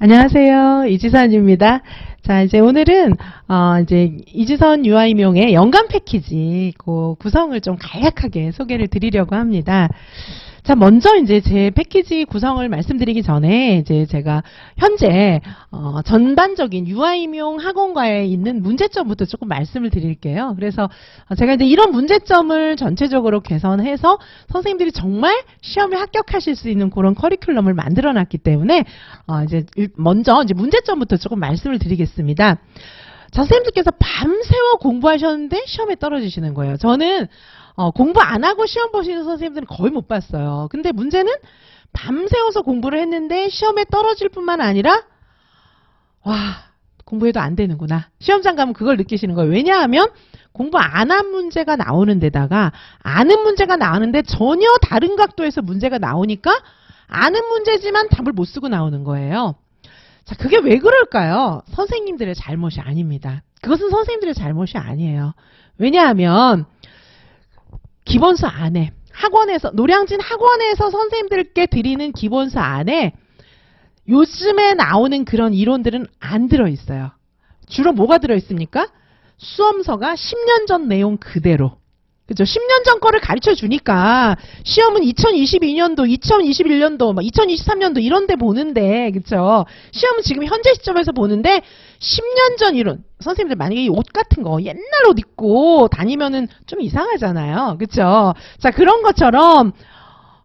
안녕하세요. 이지선입니다. 자, 이제 오늘은, 이제 이지선 유아임용의 연간 패키지 그 구성을 좀 간략하게 소개를 드리려고 합니다. 자, 먼저 이제 제 패키지 구성을 말씀드리기 전에 이제 제가 현재, 전반적인 유아임용 학원과에 있는 문제점부터 조금 말씀을 드릴게요. 그래서 제가 이제 이런 문제점을 전체적으로 개선해서 선생님들이 정말 시험에 합격하실 수 있는 그런 커리큘럼을 만들어 놨기 때문에, 이제 먼저 이제 문제점부터 조금 말씀을 드리겠습니다. 자, 선생님들께서 밤새워 공부하셨는데 시험에 떨어지시는 거예요. 저는 공부 안 하고 시험 보시는 선생님들은 거의 못 봤어요. 근데 문제는 밤새워서 공부를 했는데 시험에 떨어질 뿐만 아니라 와, 공부해도 안 되는구나. 시험장 가면 그걸 느끼시는 거예요. 왜냐하면 공부 안 한 문제가 나오는 데다가 아는 문제가 나오는데 전혀 다른 각도에서 문제가 나오니까 아는 문제지만 답을 못 쓰고 나오는 거예요. 자, 그게 왜 그럴까요? 선생님들의 잘못이 아닙니다. 그것은 선생님들의 잘못이 아니에요. 왜냐하면 기본서 안에 학원에서 노량진 학원에서 선생님들께 드리는 기본서 안에 요즘에 나오는 그런 이론들은 안 들어있어요. 주로 뭐가 들어있습니까? 수험서가 10년 전 내용 그대로. 그죠? 10년 전 거를 가르쳐 주니까 시험은 2022년도, 2021년도, 2023년도 이런 데 보는데, 그쵸? 시험은 지금 현재 시점에서 보는데 10년 전 이론. 선생님들 만약에 이 옷 같은 거 옛날 옷 입고 다니면은 좀 이상하잖아요. 그쵸? 자, 그런 것처럼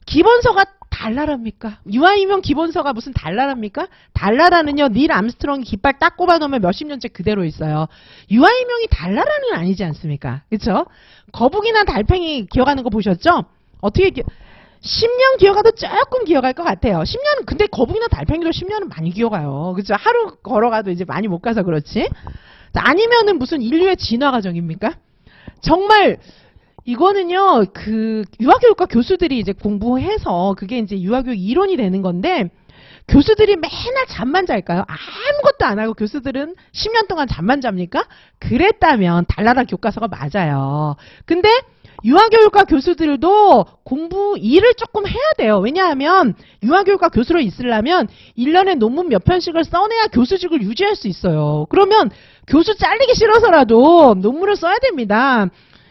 기본서가 달나랍니까? 유아임용 기본서가 무슨 달나랍니까? 달나라는요, 닐 암스트롱이 깃발 딱 꼽아놓으면 몇십 년째 그대로 있어요. 유아임용이 달나라는 아니지 않습니까? 그쵸? 거북이나 달팽이 기어가는 거 보셨죠? 어떻게 10년 기어가도 조금 기어갈 것 같아요. 10년은, 근데 거북이나 달팽이도 10년은 많이 기어가요. 그죠? 하루 걸어가도 이제 많이 못 가서 그렇지. 아니면은 무슨 인류의 진화 과정입니까? 정말, 이거는요, 그, 유아교육과 교수들이 이제 공부해서 그게 이제 유아교육 이론이 되는 건데, 교수들이 맨날 잠만 잘까요? 아무것도 안 하고 교수들은 10년 동안 잠만 잡니까? 그랬다면 달나라 교과서가 맞아요. 근데 유아교육과 교수들도 공부 일을 조금 해야 돼요. 왜냐하면 유아교육과 교수로 있으려면 1년에 논문 몇 편씩을 써내야 교수직을 유지할 수 있어요. 그러면 교수 잘리기 싫어서라도 논문을 써야 됩니다.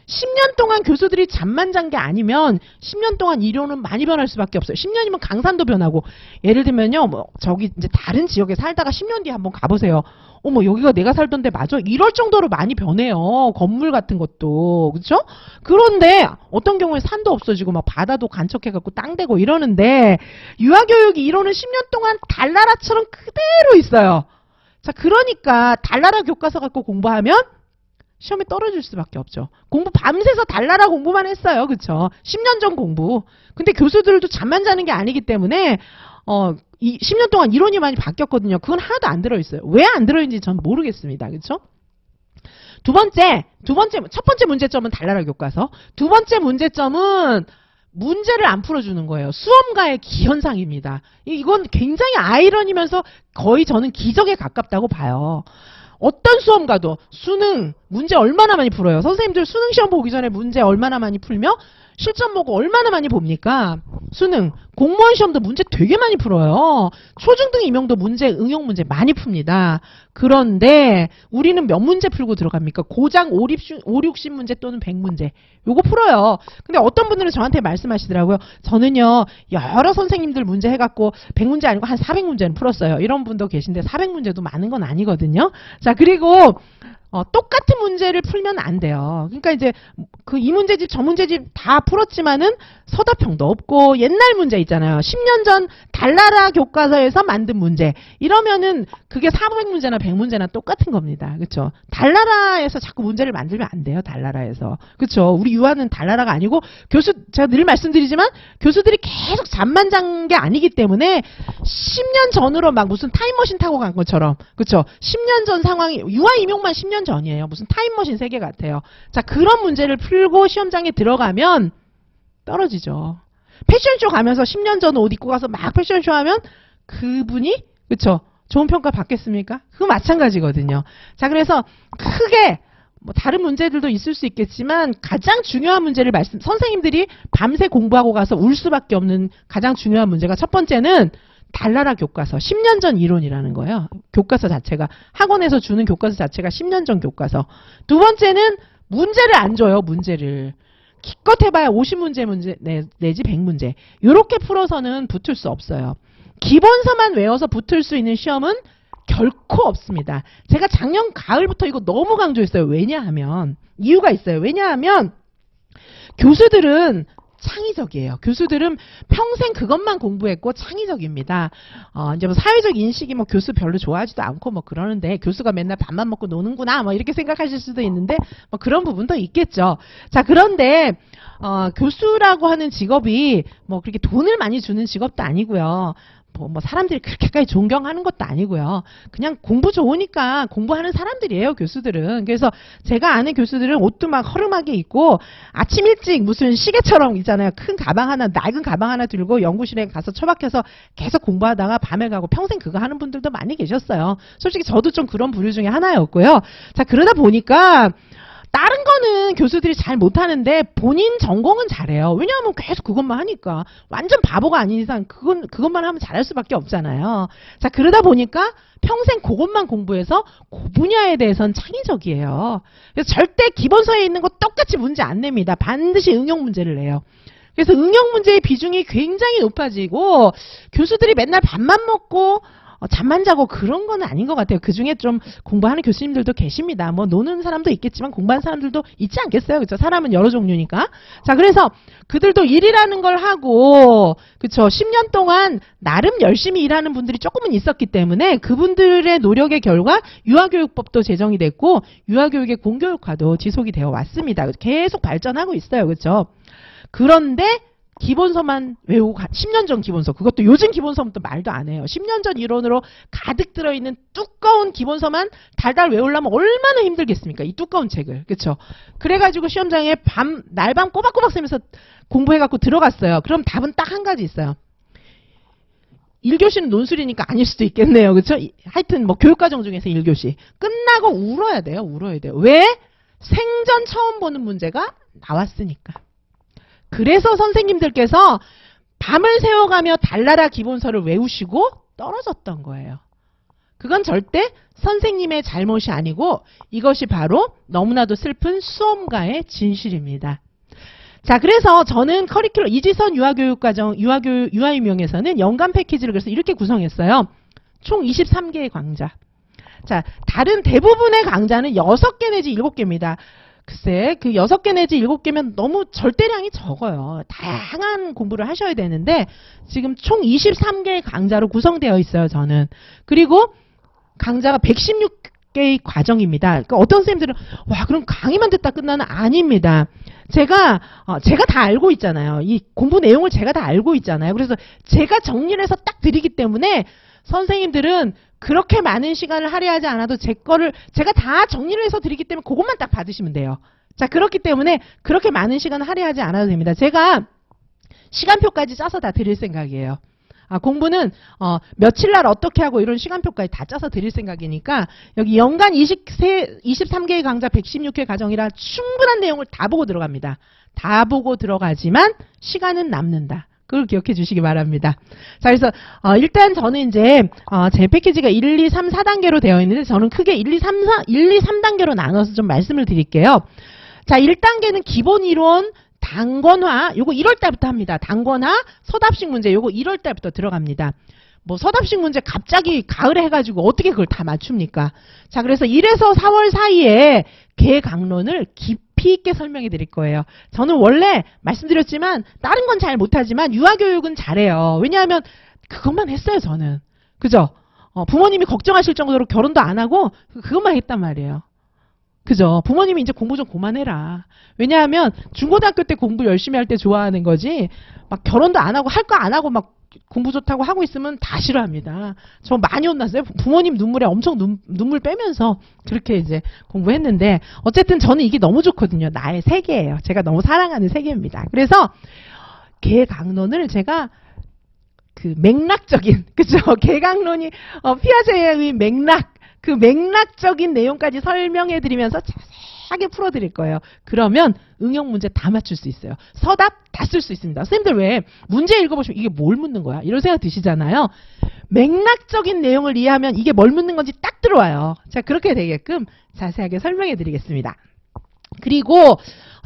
10년 동안 교수들이 잠만 잔 게 아니면 10년 동안 이론은 많이 변할 수밖에 없어요. 10년이면 강산도 변하고, 예를 들면요, 뭐 저기 이제 다른 지역에 살다가 10년 뒤에 한번 가보세요. 어머, 여기가 내가 살던 데 맞아? 이럴 정도로 많이 변해요. 건물 같은 것도. 그렇죠? 그런데 어떤 경우에 산도 없어지고 막 바다도 간척해갖고 땅 되고 이러는데 유아교육이 이론은 10년 동안 달나라처럼 그대로 있어요. 자, 그러니까 달나라 교과서 갖고 공부하면 시험에 떨어질 수밖에 없죠. 공부 밤새서 달나라 공부만 했어요. 그쵸? 10년 전 공부. 근데 교수들도 잠만 자는 게 아니기 때문에, 이 10년 동안 이론이 많이 바뀌었거든요. 그건 하나도 안 들어있어요. 왜 안 들어있는지 전 모르겠습니다. 그쵸? 첫 번째 문제점은 달나라 교과서. 두 번째 문제점은 문제를 안 풀어주는 거예요. 수험가의 기현상입니다. 이건 굉장히 아이러니면서 거의 저는 기적에 가깝다고 봐요. 어떤 수험가도 수능 문제 얼마나 많이 풀어요. 선생님들 수능 시험 보기 전에 문제 얼마나 많이 풀며 실전 보고 얼마나 많이 봅니까? 수능, 공무원 시험도 문제 되게 많이 풀어요. 초중등 임용도 문제, 응용 문제 많이 풉니다. 그런데 우리는 몇 문제 풀고 들어갑니까? 고작 5, 60문제 또는 100문제. 요거 풀어요. 근데 어떤 분들은 저한테 말씀하시더라고요. 저는요, 여러 선생님들 문제 해갖고 100문제 아니고 한 400문제는 풀었어요. 이런 분도 계신데 400문제도 많은 건 아니거든요. 자, 그리고 똑같은 문제를 풀면 안 돼요. 그러니까 이제 그 이 문제집 저 문제집 다 풀었지만은 서답형도 없고 옛날 문제 있잖아요. 10년 전 달나라 교과서에서 만든 문제. 이러면은 그게 400문제나 100문제나 똑같은 겁니다. 그렇죠? 달나라에서 자꾸 문제를 만들면 안 돼요. 달나라에서. 그렇죠? 우리 유아는 달나라가 아니고 제가 늘 말씀드리지만 교수들이 계속 잠만 잔 게 아니기 때문에 10년 전으로 막 무슨 타임머신 타고 간 것처럼. 그렇죠? 10년 전 상황이 유아 임용만 10년 전이에요. 무슨 타임머신 세계 같아요. 자, 그런 문제를 풀고 시험장에 들어가면 떨어지죠. 패션쇼 가면서 10년 전 옷 입고 가서 막 패션쇼 하면 그분이, 그쵸? 좋은 평가 받겠습니까? 그거 마찬가지거든요. 자, 그래서 크게 뭐 다른 문제들도 있을 수 있겠지만 가장 중요한 문제를 선생님들이 밤새 공부하고 가서 울 수밖에 없는 가장 중요한 문제가 첫 번째는 달나라 교과서, 10년 전 이론이라는 거예요. 교과서 자체가, 학원에서 주는 교과서 자체가 10년 전 교과서. 두 번째는 문제를 안 줘요, 문제를. 기껏 해봐야 50문제 내지 100문제. 이렇게 풀어서는 붙을 수 없어요. 기본서만 외워서 붙을 수 있는 시험은 결코 없습니다. 제가 작년 가을부터 이거 너무 강조했어요. 왜냐하면, 이유가 있어요. 왜냐하면 교수들은 창의적이에요. 교수들은 평생 그것만 공부했고 창의적입니다. 이제 뭐 사회적 인식이 뭐 교수 별로 좋아하지도 않고 뭐 그러는데, 교수가 맨날 밥만 먹고 노는구나 뭐 이렇게 생각하실 수도 있는데, 뭐 그런 부분도 있겠죠. 자, 그런데 교수라고 하는 직업이 뭐 그렇게 돈을 많이 주는 직업도 아니고요. 뭐 사람들이 그렇게까지 존경하는 것도 아니고요. 그냥 공부 좋으니까 공부하는 사람들이에요, 교수들은. 그래서 제가 아는 교수들은 옷도 막 허름하게 입고 아침 일찍 무슨 시계처럼 있잖아요. 큰 가방 하나, 낡은 가방 하나 들고 연구실에 가서 처박혀서 계속 공부하다가 밤에 가고 평생 그거 하는 분들도 많이 계셨어요. 솔직히 저도 좀 그런 부류 중에 하나였고요. 자, 그러다 보니까 다른 거는 교수들이 잘 못하는데 본인 전공은 잘해요. 왜냐하면 계속 그것만 하니까. 완전 바보가 아닌 이상 그것만 하면 잘할 수밖에 없잖아요. 자, 그러다 보니까 평생 그것만 공부해서 그 분야에 대해서는 창의적이에요. 그래서 절대 기본서에 있는 거 똑같이 문제 안 냅니다. 반드시 응용 문제를 내요. 그래서 응용 문제의 비중이 굉장히 높아지고, 교수들이 맨날 밥만 먹고 잠만 자고 그런 건 아닌 것 같아요. 그중에 좀 공부하는 교수님들도 계십니다. 뭐 노는 사람도 있겠지만 공부하는 사람들도 있지 않겠어요. 그렇죠? 사람은 여러 종류니까. 자, 그래서 그들도 일이라는 걸 하고, 그렇죠? 10년 동안 나름 열심히 일하는 분들이 조금은 있었기 때문에 그분들의 노력의 결과 유아교육법도 제정이 됐고 유아교육의 공교육화도 지속이 되어 왔습니다. 계속 발전하고 있어요. 그렇죠? 그런데 기본서만 외우고 10년 전 기본서, 그것도 요즘 기본서는 또 말도 안 해요. 10년 전 이론으로 가득 들어있는 두꺼운 기본서만 달달 외우려면 얼마나 힘들겠습니까? 이 두꺼운 책을. 그렇죠? 그래가지고 시험장에 날밤 꼬박꼬박 쓰면서 공부해갖고 들어갔어요. 그럼 답은 딱 한 가지 있어요. 1교시는 논술이니까 아닐 수도 있겠네요. 그렇죠? 하여튼 뭐 교육과정 중에서 1교시 끝나고 울어야 돼요. 울어야 돼요. 왜? 생전 처음 보는 문제가 나왔으니까. 그래서 선생님들께서 밤을 새워가며 달나라 기본서를 외우시고 떨어졌던 거예요. 그건 절대 선생님의 잘못이 아니고 이것이 바로 너무나도 슬픈 수험가의 진실입니다. 자, 그래서 저는 커리큘럼 이지선 유아교육과정 유아유명에서는 연간 패키지를 그래서 이렇게 구성했어요. 총 23개의 강좌. 자, 다른 대부분의 강좌는 6개 내지 7개입니다. 글쎄, 그 6개 내지 7개면 너무 절대량이 적어요. 다양한 공부를 하셔야 되는데 지금 총 23개의 강좌로 구성되어 있어요, 저는. 그리고 강좌가 116개의 과정입니다. 그러니까 어떤 선생님들은 와, 그럼 강의만 듣다 끝나는 아닙니다. 제가 다 알고 있잖아요. 이 공부 내용을 제가 다 알고 있잖아요. 그래서 제가 정리를 해서 딱 드리기 때문에 선생님들은 그렇게 많은 시간을 할애하지 않아도 제가 다 정리를 해서 드리기 때문에 그것만 딱 받으시면 돼요. 자, 그렇기 때문에 그렇게 많은 시간을 할애하지 않아도 됩니다. 제가 시간표까지 짜서 다 드릴 생각이에요. 공부는 며칠 날 어떻게 하고 이런 시간표까지 다 짜서 드릴 생각이니까 여기 연간 23개의 강좌 116회 과정이라 충분한 내용을 다 보고 들어갑니다. 다 보고 들어가지만 시간은 남는다. 그걸 기억해 주시기 바랍니다. 자, 그래서 일단 저는 이제 제 패키지가 1, 2, 3, 4단계로 되어 있는데 저는 크게 1, 2, 3단계로 나눠서 좀 말씀을 드릴게요. 자, 1단계는 기본 이론 단권화, 요거 1월 달부터 합니다. 단권화, 서답식 문제 요거 1월 달부터 들어갑니다. 뭐 서답식 문제 갑자기 가을에 해가지고 어떻게 그걸 다 맞춥니까? 자, 그래서 1에서 4월 사이에 개강론을 깊이 있게 설명해 드릴 거예요. 저는 원래 말씀드렸지만 다른 건 잘 못하지만 유아교육은 잘해요. 왜냐하면 그것만 했어요, 저는. 그죠? 부모님이 걱정하실 정도로 결혼도 안 하고 그것만 했단 말이에요. 그죠? 부모님이 이제 공부 좀 그만해라. 왜냐하면 중고등학교 때 공부 열심히 할 때 좋아하는 거지 막 결혼도 안 하고 할 거 안 하고 막 공부 좋다고 하고 있으면 다 싫어합니다. 저 많이 혼났어요. 부모님 눈물에 엄청 눈물 빼면서 그렇게 이제 공부했는데 어쨌든 저는 이게 너무 좋거든요. 나의 세계예요. 제가 너무 사랑하는 세계입니다. 그래서 개강론을 제가 그 맥락적인, 그죠? 개강론이 피아제의 맥락, 그 맥락적인 내용까지 설명해 드리면서 자세하게 풀어드릴 거예요. 그러면 응용 문제 다 맞출 수 있어요. 서답 다 쓸 수 있습니다. 선생님들 왜 문제 읽어보시면 이게 뭘 묻는 거야? 이런 생각 드시잖아요. 맥락적인 내용을 이해하면 이게 뭘 묻는 건지 딱 들어와요. 자, 그렇게 되게끔 자세하게 설명해 드리겠습니다. 그리고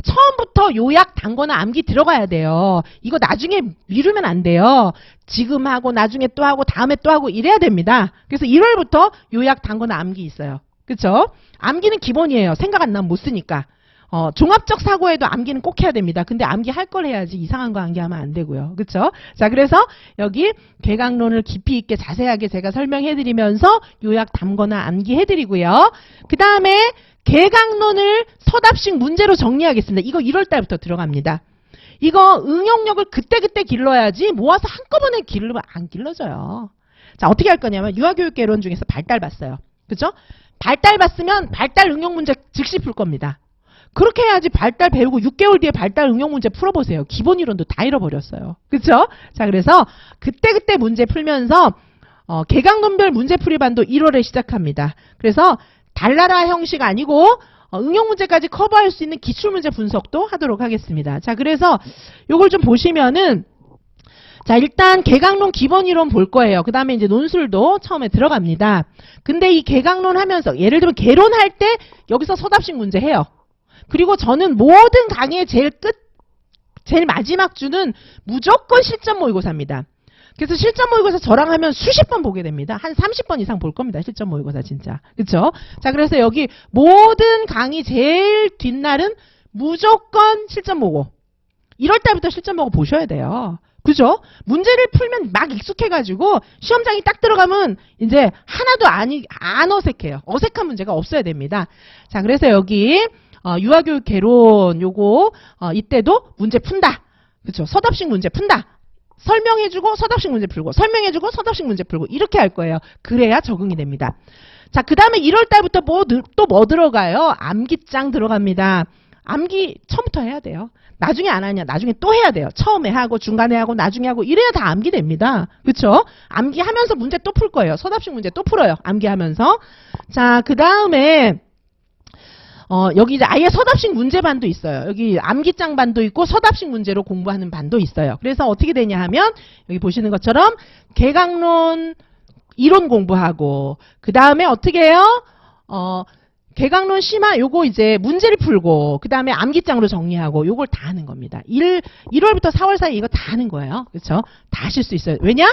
처음부터 요약, 단거나 암기 들어가야 돼요. 이거 나중에 미루면 안 돼요. 지금 하고 나중에 또 하고 다음에 또 하고 이래야 됩니다. 그래서 1월부터 요약, 단거나 암기 있어요. 그쵸? 암기는 기본이에요. 생각 안 나면 못 쓰니까. 종합적 사고에도 암기는 꼭 해야 됩니다. 근데 암기 할 걸 해야지 이상한 거 암기하면 안 되고요. 그쵸? 자, 그래서 여기 개강론을 깊이 있게 자세하게 제가 설명해 드리면서 요약, 담거나 암기 해 드리고요. 그 다음에 개강론을 서답식 문제로 정리하겠습니다. 이거 1월 달부터 들어갑니다. 이거 응용력을 그때그때 길러야지 모아서 한꺼번에 길르면 안 길러져요. 자, 어떻게 할 거냐면 유아교육개론 중에서 발달 봤어요. 그죠? 발달 봤으면 발달 응용 문제 즉시 풀 겁니다. 그렇게 해야지 발달 배우고 6개월 뒤에 발달 응용 문제 풀어보세요. 기본 이론도 다 잃어버렸어요. 그쵸? 자, 그래서 그때그때 문제 풀면서 개강론별 문제풀이반도 1월에 시작합니다. 그래서 달나라 형식 아니고 응용 문제까지 커버할 수 있는 기출문제 분석도 하도록 하겠습니다. 자, 그래서 요걸 좀 보시면은 자, 일단 개강론 기본 이론 볼 거예요. 그 다음에 이제 논술도 처음에 들어갑니다. 근데 이 개강론 하면서 예를 들면 개론할 때 여기서 서답식 문제 해요. 그리고 저는 모든 강의의 제일 마지막 주는 무조건 실전 모의고사입니다. 그래서 실전 모의고사 저랑 하면 수십 번 보게 됩니다. 한 30번 이상 볼 겁니다. 실전 모의고사 진짜. 그쵸? 자, 그래서 여기 모든 강의 제일 뒷날은 무조건 실전 모고. 1월 달부터 실전 모고 보셔야 돼요. 그죠? 문제를 풀면 막 익숙해가지고 시험장이 딱 들어가면 이제 하나도 안 어색해요. 어색한 문제가 없어야 됩니다. 자, 그래서 여기 유아교육 개론 요거 이때도 문제 푼다. 그쵸? 서답식 문제 푼다. 설명해주고 서답식 문제 풀고 설명해주고 서답식 문제 풀고 이렇게 할 거예요. 그래야 적응이 됩니다. 자, 그 다음에 1월 달부터 또 뭐 들어가요? 암기장 들어갑니다. 암기 처음부터 해야 돼요. 나중에 안 하냐? 나중에 또 해야 돼요. 처음에 하고 중간에 하고 나중에 하고 이래야 다 암기됩니다. 그쵸? 암기하면서 문제 또 풀 거예요. 서답식 문제 또 풀어요. 암기하면서. 자, 그 다음에 여기 이제 아예 서답식 문제반도 있어요. 여기 암기장 반도 있고 서답식 문제로 공부하는 반도 있어요. 그래서 어떻게 되냐 하면 여기 보시는 것처럼 개강론 이론 공부하고 그 다음에 어떻게 해요? 개강론 심화 요거 이제 문제를 풀고 그 다음에 암기장으로 정리하고 요걸 다 하는 겁니다. 1월부터 4월 사이 이거 다 하는 거예요. 그렇죠? 다 하실 수 있어요. 왜냐?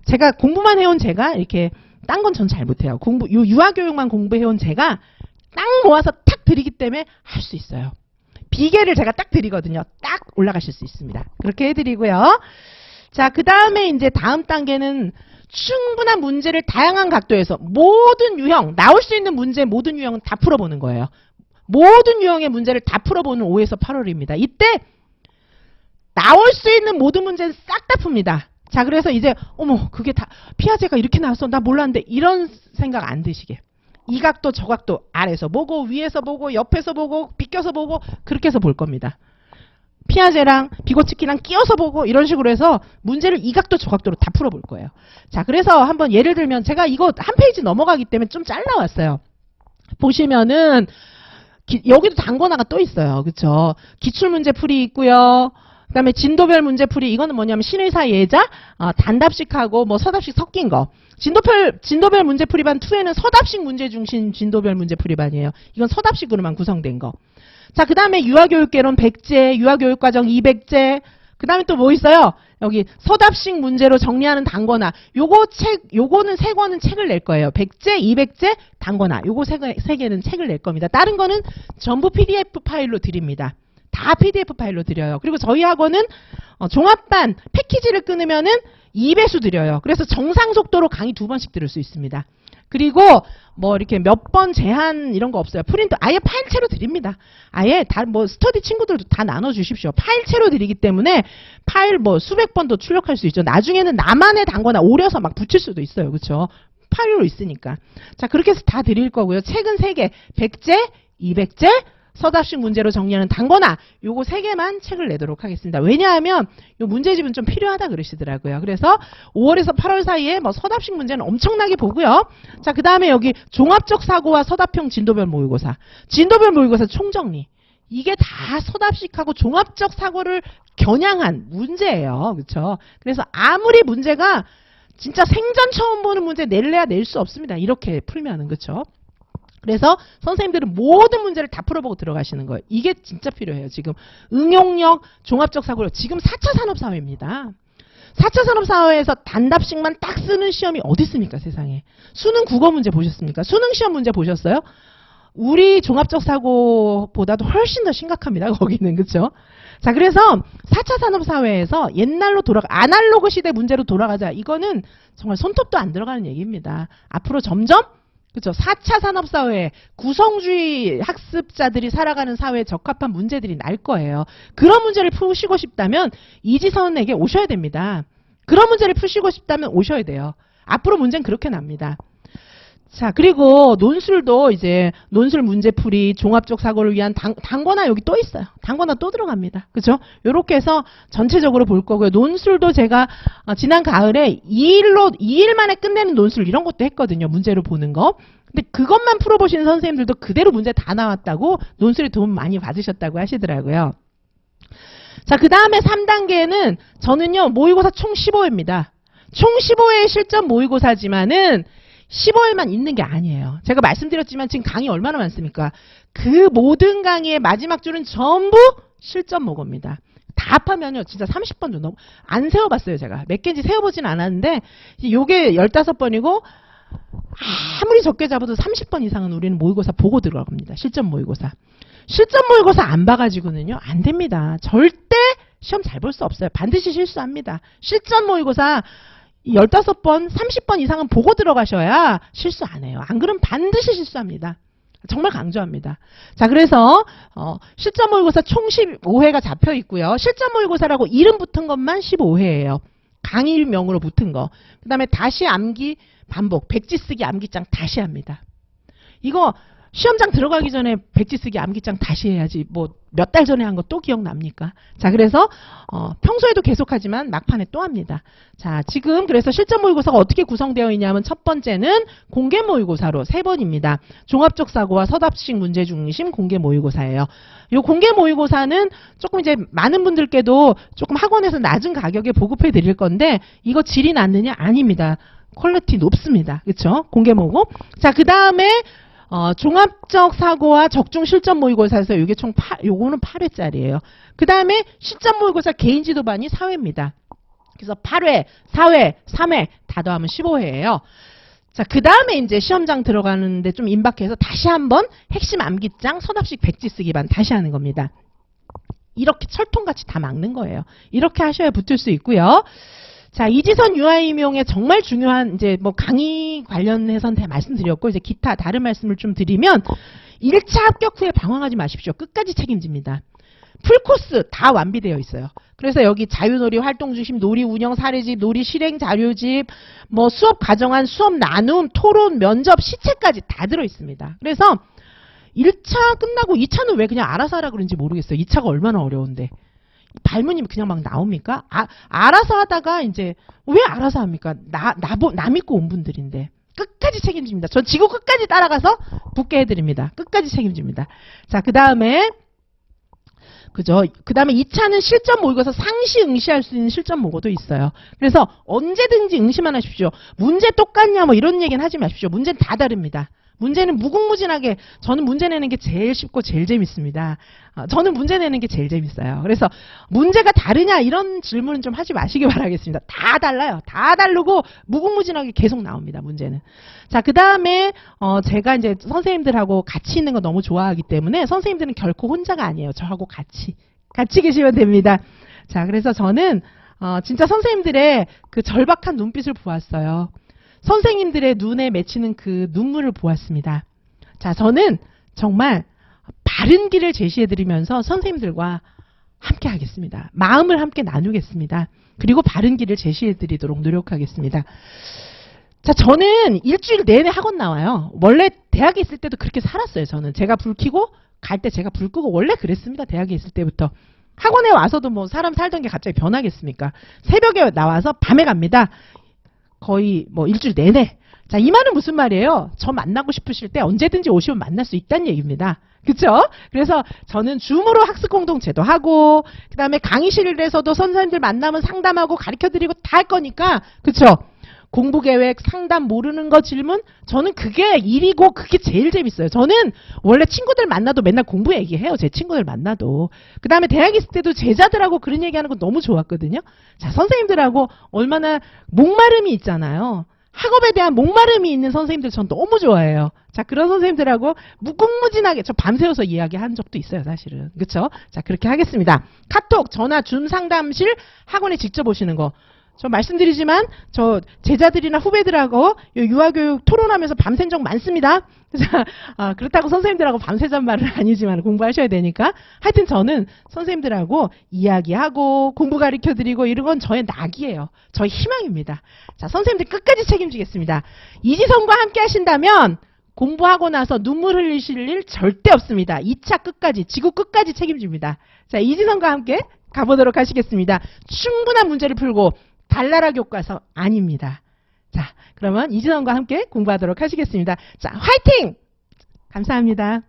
제가 공부만 해온 제가 이렇게 딴 건 전 잘 못해요. 유아교육만 공부해온 제가 딱 모아서 탁 드리기 때문에 할 수 있어요. 비계를 제가 딱 드리거든요. 딱 올라가실 수 있습니다. 그렇게 해드리고요. 자, 그 다음에 이제 다음 단계는 충분한 문제를 다양한 각도에서 모든 유형, 나올 수 있는 문제 모든 유형은 다 풀어보는 거예요. 모든 유형의 문제를 다 풀어보는 5에서 8월입니다. 이때 나올 수 있는 모든 문제는 싹 다 풉니다. 자, 그래서 이제 어머 그게 다 피아제가 이렇게 나왔어 나 몰랐는데 이런 생각 안 드시게. 이 각도 저 각도 아래서 보고 위에서 보고 옆에서 보고 비껴서 보고 그렇게 해서 볼 겁니다. 피아제랑 비고치키랑 끼워서 보고 이런 식으로 해서 문제를 이 각도 저 각도로 다 풀어볼 거예요. 자, 그래서 한번 예를 들면 제가 이거 한 페이지 넘어가기 때문에 좀 잘라왔어요. 보시면은 여기도 단권화가 또 있어요. 그쵸? 기출문제 풀이 있고요. 그 다음에 진도별 문제풀이 이거는 뭐냐면 신의사 예자 단답식하고 뭐 서답식 섞인 거. 진도별 문제풀이반 2에는 서답식 문제 중심 진도별 문제풀이반이에요. 이건 서답식으로만 구성된 거. 자, 그 다음에 유아교육개론 100제, 유아교육과정 200제. 그 다음에 또 뭐 있어요? 여기 서답식 문제로 정리하는 단권화. 요거는 세 권은 책을 낼 거예요. 100제, 200제, 단권화. 요거 세 개는 책을 낼 겁니다. 다른 거는 전부 PDF 파일로 드립니다. 다 PDF 파일로 드려요. 그리고 저희 학원은 종합반 패키지를 끊으면은 2배수 드려요. 그래서 정상 속도로 강의 2번씩 들을 수 있습니다. 그리고 뭐 이렇게 몇 번 제한 이런 거 없어요. 프린트 아예 파일채로 드립니다. 아예 다 뭐 스터디 친구들도 다 나눠 주십시오. 파일채로 드리기 때문에 파일 뭐 수백 번도 출력할 수 있죠. 나중에는 나만의 단거나 오려서 막 붙일 수도 있어요. 그렇죠? 파일로 있으니까. 자, 그렇게 해서 다 드릴 거고요. 책은 3개. 100제, 200제, 서답식 문제로 정리하는 단권화 요거 3개만 책을 내도록 하겠습니다. 왜냐하면 요 문제집은 좀 필요하다 그러시더라고요. 그래서 5월에서 8월 사이에 뭐 서답식 문제는 엄청나게 보고요. 자, 그 다음에 여기 종합적 사고와 서답형 진도별 모의고사. 진도별 모의고사 총정리. 이게 다 서답식하고 종합적 사고를 겨냥한 문제예요. 그렇죠? 그래서 아무리 문제가 진짜 생전 처음 보는 문제 낼래야 낼 수 없습니다. 이렇게 풀면은. 그렇죠? 그래서 선생님들은 모든 문제를 다 풀어보고 들어가시는 거예요. 이게 진짜 필요해요. 지금 응용력, 종합적 사고력. 지금 4차 산업사회입니다. 4차 산업사회에서 단답식만 딱 쓰는 시험이 어디 있습니까, 세상에. 수능 국어 문제 보셨습니까? 수능 시험 문제 보셨어요? 우리 종합적 사고보다도 훨씬 더 심각합니다, 거기는. 그쵸? 자, 그래서 4차 산업사회에서 옛날로 아날로그 시대 문제로 돌아가자. 이거는 정말 손톱도 안 들어가는 얘기입니다. 앞으로 점점 그렇죠. 4차 산업사회, 구성주의 학습자들이 살아가는 사회에 적합한 문제들이 날 거예요. 그런 문제를 푸시고 싶다면 이지선에게 오셔야 됩니다. 그런 문제를 푸시고 싶다면 오셔야 돼요. 앞으로 문제는 그렇게 납니다. 자, 그리고 논술도 이제 논술 문제풀이, 종합적 사고를 위한 단권화 여기 또 있어요. 단권화 또 들어갑니다. 그죠? 요렇게 해서 전체적으로 볼 거고요. 논술도 제가 지난 가을에 2일 만에 끝내는 논술 이런 것도 했거든요. 문제로 보는 거. 근데 그것만 풀어보시는 선생님들도 그대로 문제 다 나왔다고 논술에 도움 많이 받으셨다고 하시더라고요. 자, 그 다음에 3단계는 저는요, 모의고사 총 15회입니다. 총 15회의 실전 모의고사지만은 15회만 있는 게 아니에요. 제가 말씀드렸지만 지금 강의 얼마나 많습니까? 그 모든 강의의 마지막 줄은 전부 실전 모고입니다. 다 합하면요, 진짜 30번도 넘어. 안 세워봤어요, 제가. 몇 개인지 세워보진 않았는데, 요게 15번이고, 아무리 적게 잡아도 30번 이상은 우리는 모의고사 보고 들어갑니다. 실전 모의고사. 실전 모의고사 안 봐가지고는요, 안 됩니다. 절대 시험 잘 볼 수 없어요. 반드시 실수합니다. 실전 모의고사 15번, 30번 이상은 보고 들어가셔야 실수 안 해요. 안 그러면 반드시 실수합니다. 정말 강조합니다. 자, 그래서 실전 모의고사 총 15회가 잡혀 있고요. 실전 모의고사라고 이름 붙은 것만 15회예요. 강의명으로 붙은 거. 그 다음에 다시 암기 반복, 백지 쓰기 암기장 다시 합니다. 이거 시험장 들어가기 전에 백지 쓰기 암기장 다시 해야지 뭐 몇 달 전에 한 거 또 기억납니까? 자, 그래서 평소에도 계속하지만 막판에 또 합니다. 자, 지금 그래서 실전 모의고사가 어떻게 구성되어 있냐면 첫 번째는 공개 모의고사로 3번입니다. 종합적 사고와 서답식 문제 중심 공개 모의고사예요. 이 공개 모의고사는 조금 이제 많은 분들께도 조금 학원에서 낮은 가격에 보급해 드릴 건데 이거 질이 낮느냐? 아닙니다. 퀄리티 높습니다. 그렇죠? 공개 모고. 자, 그 다음에 종합적 사고와 적중 실전 모의고사에서 이게 총 요거는 8회짜리예요. 그 다음에 실전 모의고사 개인 지도반이 4회입니다. 그래서 8회, 4회, 3회 다 더하면 15회예요. 자, 그 다음에 이제 시험장 들어가는데 좀 임박해서 다시 한번 핵심 암기장 서답식 백지 쓰기반 다시 하는 겁니다. 이렇게 철통같이 다 막는 거예요. 이렇게 하셔야 붙을 수 있고요. 자, 이지선 유아임용의 정말 중요한 이제 뭐 강의 관련해서는 말씀드렸고 이제 기타 다른 말씀을 좀 드리면 1차 합격 후에 방황하지 마십시오. 끝까지 책임집니다. 풀코스 다 완비되어 있어요. 그래서 여기 자유놀이 활동중심, 놀이 운영 사례집, 놀이 실행 자료집, 뭐 수업 가정안, 수업 나눔, 토론, 면접, 시체까지 다 들어있습니다. 그래서 1차 끝나고 2차는 왜 그냥 알아서 하라 그런지 모르겠어요. 2차가 얼마나 어려운데. 발문이 그냥 막 나옵니까? 알아서 하다가 이제 왜 알아서 합니까? 나 믿고 온 분들인데. 끝까지 책임집니다. 전 지구 끝까지 따라가서 붙게 해드립니다. 끝까지 책임집니다. 자, 그 다음에 그죠? 그 다음에 2차는 실전 모의고사 상시 응시할 수 있는 실전 모의고도 있어요. 그래서 언제든지 응시만 하십시오. 문제 똑같냐 뭐 이런 얘기는 하지 마십시오. 문제는 다 다릅니다. 문제는 무궁무진하게 저는 문제 내는 게 제일 쉽고 제일 재밌습니다. 저는 문제 내는 게 제일 재밌어요. 그래서 문제가 다르냐 이런 질문은 좀 하지 마시기 바라겠습니다. 다 달라요. 다 다르고 무궁무진하게 계속 나옵니다. 문제는. 자, 그 다음에 제가 이제 선생님들하고 같이 있는 거 너무 좋아하기 때문에 선생님들은 결코 혼자가 아니에요. 저하고 같이 계시면 됩니다. 자, 그래서 저는 진짜 선생님들의 그 절박한 눈빛을 보았어요. 선생님들의 눈에 맺히는 그 눈물을 보았습니다. 자, 저는 정말 바른 길을 제시해드리면서 선생님들과 함께 하겠습니다. 마음을 함께 나누겠습니다. 그리고 바른 길을 제시해드리도록 노력하겠습니다. 자, 저는 일주일 내내 학원 나와요. 원래 대학에 있을 때도 그렇게 살았어요. 저는 제가 불 켜고 갈 때 제가 불 끄고 원래 그랬습니다. 대학에 있을 때부터. 학원에 와서도 뭐 사람 살던 게 갑자기 변하겠습니까? 새벽에 나와서 밤에 갑니다. 거의 뭐 일주일 내내. 자, 이 말은 무슨 말이에요? 저 만나고 싶으실 때 언제든지 오시면 만날 수 있다는 얘기입니다. 그쵸? 그래서 저는 줌으로 학습 공동체도 하고, 그 다음에 강의실에서도 선생님들 만나면 상담하고 가르쳐드리고 다 할 거니까, 그쵸? 공부 계획, 상담, 모르는 거 질문, 저는 그게 일이고 그게 제일 재밌어요. 저는 원래 친구들 만나도 맨날 공부 얘기해요. 제 친구들 만나도. 그 다음에 대학 있을 때도 제자들하고 그런 얘기하는 거 너무 좋았거든요. 자, 선생님들하고 얼마나 목마름이 있잖아요. 학업에 대한 목마름이 있는 선생님들 전 너무 좋아해요. 자, 그런 선생님들하고 무궁무진하게 저 밤새워서 이야기한 적도 있어요, 사실은. 그쵸? 자, 그렇게 하겠습니다. 카톡, 전화, 줌 상담실, 학원에 직접 오시는 거. 저 말씀드리지만 저 제자들이나 후배들하고 유아교육 토론하면서 밤샌 적 많습니다. 자, 그렇다고 선생님들하고 밤새잔 말은 아니지만 공부하셔야 되니까 하여튼 저는 선생님들하고 이야기하고 공부 가르쳐드리고 이런 건 저의 낙이에요. 저의 희망입니다. 자, 선생님들 끝까지 책임지겠습니다. 이지선과 함께 하신다면 공부하고 나서 눈물 흘리실 일 절대 없습니다. 2차 끝까지, 지구 끝까지 책임집니다. 자, 이지선과 함께 가보도록 하시겠습니다. 충분한 문제를 풀고 달나라 교과서 아닙니다. 자, 그러면 이진원과 함께 공부하도록 하시겠습니다. 자, 화이팅! 감사합니다.